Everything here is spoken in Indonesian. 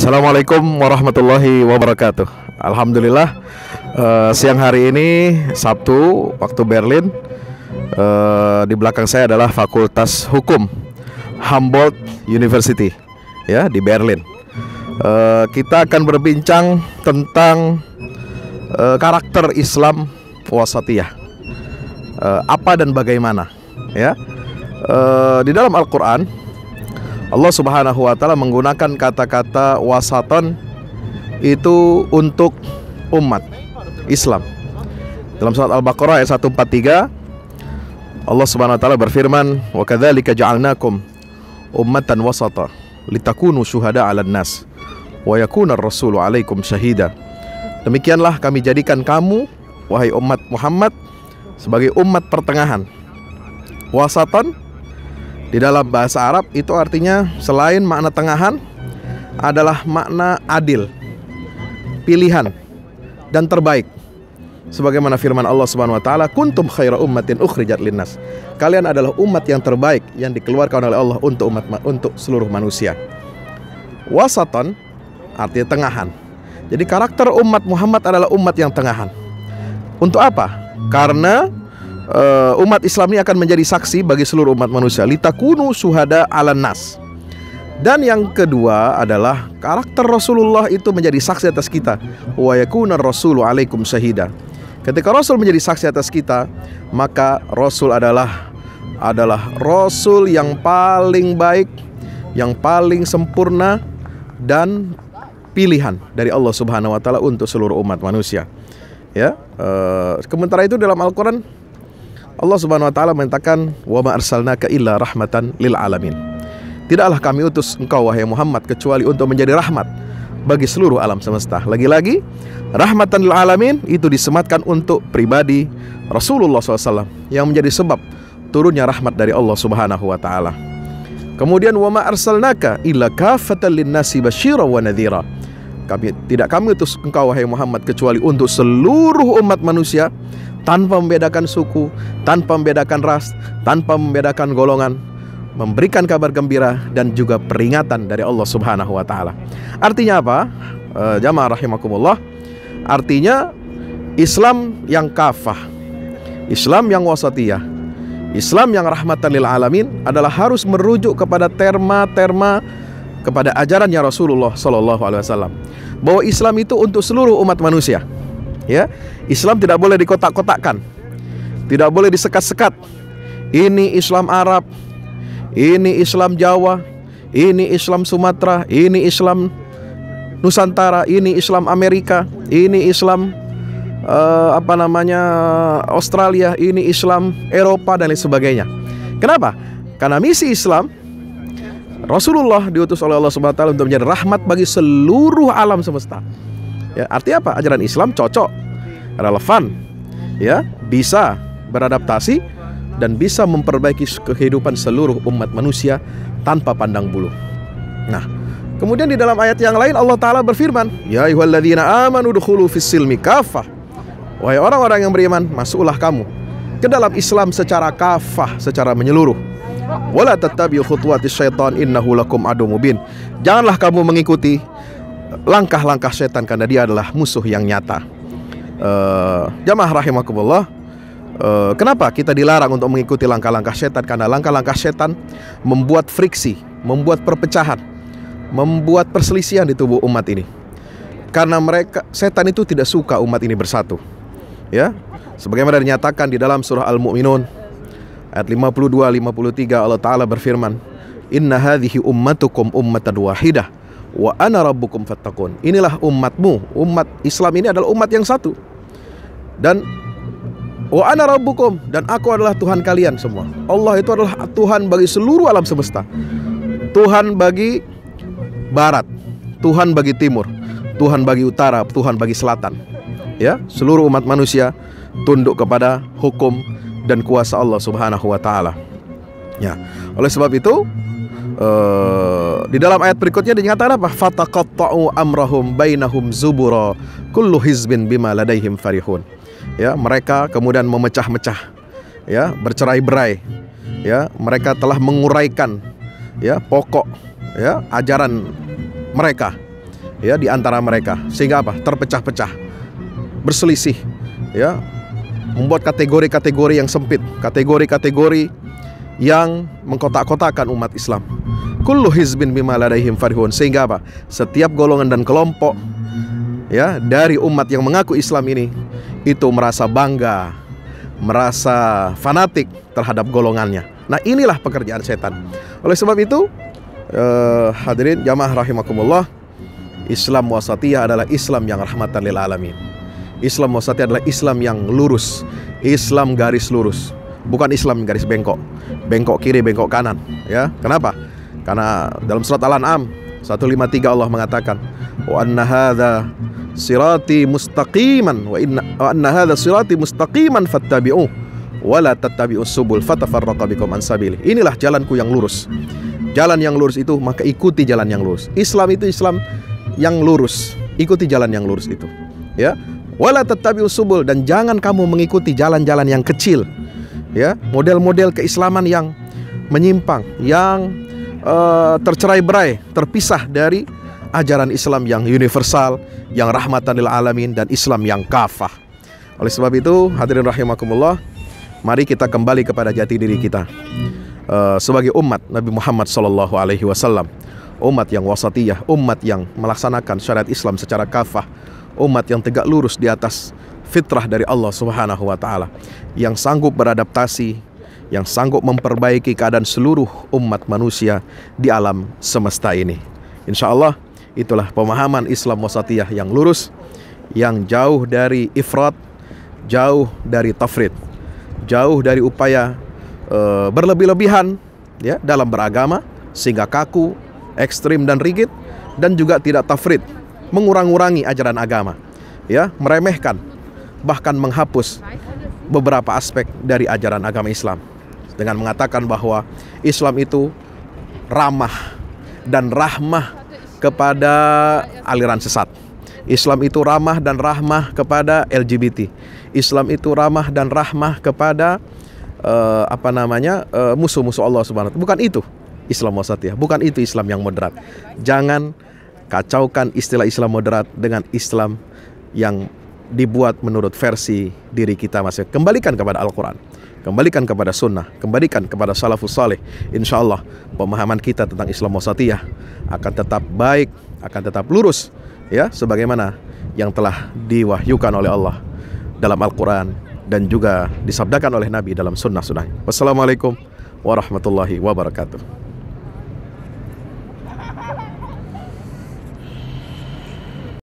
Assalamualaikum warahmatullahi wabarakatuh. Alhamdulillah, siang hari ini Sabtu waktu Berlin, di belakang saya adalah Fakultas Hukum Humboldt University, ya, di Berlin. Kita akan berbincang tentang karakter Islam wasatiyah, apa dan bagaimana, ya. Di dalam Al-Quran Allah Subhanahu wa Ta'ala menggunakan kata-kata wasatan itu untuk umat Islam. Dalam surat Al-Baqarah ayat 143, Allah Subhanahu wa Ta'ala berfirman, "Wa kadzalika ja'alnakum ummatan wasata litakunu syuhada 'alan nas wa yakuna ar-rasulu 'alaikum syahida." Demikianlah kami jadikan kamu, wahai umat Muhammad, sebagai umat pertengahan. Wasatan di dalam bahasa Arab itu artinya selain makna tengahan adalah makna adil, pilihan, dan terbaik. Sebagaimana firman Allah Subhanahu wa Ta'ala, "Kuntum khaira ummatin ukhrijat linnas." Kalian adalah umat yang terbaik yang dikeluarkan oleh Allah untuk seluruh manusia. Wasatan artinya tengahan. Jadi karakter umat Muhammad adalah umat yang tengahan. Untuk apa? Karena umat Islam ini akan menjadi saksi bagi seluruh umat manusia. Litakunu syuhada 'alan nas. Dan yang kedua adalah karakter Rasulullah itu menjadi saksi atas kita. Wa yakuna ar-rasulu 'alaikum syahida. Ketika Rasul menjadi saksi atas kita, maka Rasul adalah Rasul yang paling baik, yang paling sempurna, dan pilihan dari Allah Subhanahu wa Ta'ala untuk seluruh umat manusia. Ya, sementara itu dalam Al-Quran Allah Subhanahu wa Ta'ala menyatakan, "Wa ma arsalnaka illa rahmatan lil alamin." Tidaklah kami utus engkau wahai Muhammad kecuali untuk menjadi rahmat bagi seluruh alam semesta. Lagi-lagi rahmatan lil alamin itu disematkan untuk pribadi Rasulullah SAW yang menjadi sebab turunnya rahmat dari Allah Subhanahu wa Ta'ala. Kemudian wa ma arsalnaka illa kafatan linnasi basyira wa nadhira. Kami utus engkau wahai Muhammad kecuali untuk seluruh umat manusia, tanpa membedakan suku, tanpa membedakan ras, tanpa membedakan golongan, memberikan kabar gembira dan juga peringatan dari Allah Subhanahu wa Ta'ala. Artinya apa? Jamaah rahimakumullah, artinya Islam yang kafah, Islam yang wasatiyah, Islam yang rahmatan lil alamin adalah harus merujuk kepada terma-terma, kepada ajarannya Rasulullah SAW, bahwa Islam itu untuk seluruh umat manusia. Ya, Islam tidak boleh dikotak-kotakkan, tidak boleh disekat-sekat. Ini Islam Arab, ini Islam Jawa, ini Islam Sumatera, ini Islam Nusantara, ini Islam Amerika, ini Islam Australia, ini Islam Eropa, dan lain sebagainya. Kenapa? Karena misi Islam, Rasulullah diutus oleh Allah Subhanahu wa Ta'ala untuk menjadi rahmat bagi seluruh alam semesta. Ya, artinya apa? Ajaran Islam cocok, relevan, ya, bisa beradaptasi dan bisa memperbaiki kehidupan seluruh umat manusia tanpa pandang bulu. Nah, kemudian di dalam ayat yang lain Allah Ta'ala berfirman, "Ya ayyuhalladzina amanu udkhulu fis-silmi kafah." Wahai orang-orang yang beriman, masuklah kamu ke dalam Islam secara kafah, secara menyeluruh. Wala tattabi'u khutuwatis syaitan innahu lakum adu mubin. Janganlah kamu mengikuti langkah-langkah setan karena dia adalah musuh yang nyata. Jamaah rahimakumullah, kenapa kita dilarang untuk mengikuti langkah-langkah setan? Karena langkah-langkah setan membuat friksi, membuat perpecahan, membuat perselisihan di tubuh umat ini. Karena setan itu tidak suka umat ini bersatu. Ya, sebagaimana dinyatakan di dalam surah Al-Mu'minun ayat 52-53, Allah Ta'ala berfirman, "Inna hadhihi ummatukum ummatan wahidah wa ana rabbukum fattaqun." Inilah umatmu, umat Islam ini adalah umat yang satu. Dan wa ana rabbukum, dan aku adalah Tuhan kalian semua. Allah itu adalah Tuhan bagi seluruh alam semesta. Tuhan bagi barat, Tuhan bagi timur, Tuhan bagi utara, Tuhan bagi selatan. Ya, seluruh umat manusia tunduk kepada hukum dan kuasa Allah Subhanahu wa Ta'ala. Ya, oleh sebab itu di dalam ayat berikutnya dinyatakan apa? Fataqatta'u amrahum bainahum zubura kullu hizbin bima ladaihim farihun. Ya, mereka kemudian memecah-mecah, ya, bercerai-berai. Ya, mereka telah menguraikan, ya, pokok, ya, ajaran mereka. ya di antara mereka, sehingga apa? Terpecah-pecah, berselisih, ya, membuat kategori-kategori yang sempit, kategori-kategori yang mengkotak-kotakan umat Islam. Kullu hizbin bima ladaihim farihun, sehingga apa? Setiap golongan dan kelompok, ya, dari umat yang mengaku Islam ini itu merasa bangga, merasa fanatik terhadap golongannya. Nah, inilah pekerjaan setan. Oleh sebab itu, hadirin jamaah rahimakumullah, Islam wasatiyah adalah Islam yang rahmatan lil alamin. Islam wasatiyah adalah Islam yang lurus, Islam garis lurus, bukan Islam garis bengkok, bengkok kiri, bengkok kanan, ya. Kenapa? Karena dalam surat Al-An'am 153 Allah mengatakan, wa anna hadza sirati mustaqiman wa anna hadza sirati mustaqiman fattabi'uh wa la tattabi'us subul fatafarraqa bikum an sabilih. Inilah jalanku yang lurus. Jalan yang lurus itu, maka ikuti jalan yang lurus. Islam itu Islam yang lurus, ikuti jalan yang lurus itu, ya. Wala tattabi'us subul, dan jangan kamu mengikuti jalan-jalan yang kecil, ya, model-model keislaman yang menyimpang, yang tercerai-berai, terpisah dari ajaran Islam yang universal, yang rahmatan lil alamin, dan Islam yang kafah. Oleh sebab itu, hadirin rahimakumullah, mari kita kembali kepada jati diri kita sebagai umat Nabi Muhammad SAW, umat yang wasatiyah, umat yang melaksanakan syariat Islam secara kafah, umat yang tegak lurus di atas fitrah dari Allah Subhanahu wa Ta'ala, yang sanggup beradaptasi, yang sanggup memperbaiki keadaan seluruh umat manusia di alam semesta ini. Insya Allah itulah pemahaman Islam wasatiyah yang lurus, yang jauh dari ifrat, jauh dari tafrid, jauh dari upaya berlebih-lebihan, ya, dalam beragama sehingga kaku, ekstrim dan rigid, dan juga tidak tafrid, mengurang-urangi ajaran agama, ya, meremehkan, bahkan menghapus beberapa aspek dari ajaran agama Islam dengan mengatakan bahwa Islam itu ramah dan rahmah kepada aliran sesat. Islam itu ramah dan rahmah kepada LGBT. Islam itu ramah dan rahmah kepada musuh-musuh Allah Subhanahu wa Ta'ala. Bukan itu Islam wasatiyah, bukan itu Islam yang moderat. Jangan kacaukan istilah Islam moderat dengan Islam yang dibuat menurut versi diri kita masing. Kembalikan kepada Al-Quran, kembalikan kepada sunnah, kembalikan kepada salafus saleh. Insya Allah pemahaman kita tentang Islam wasatiyah akan tetap baik, akan tetap lurus, ya, sebagaimana yang telah diwahyukan oleh Allah dalam Al-Quran dan juga disabdakan oleh Nabi dalam sunnah-sunnah. Wassalamualaikum warahmatullahi wabarakatuh.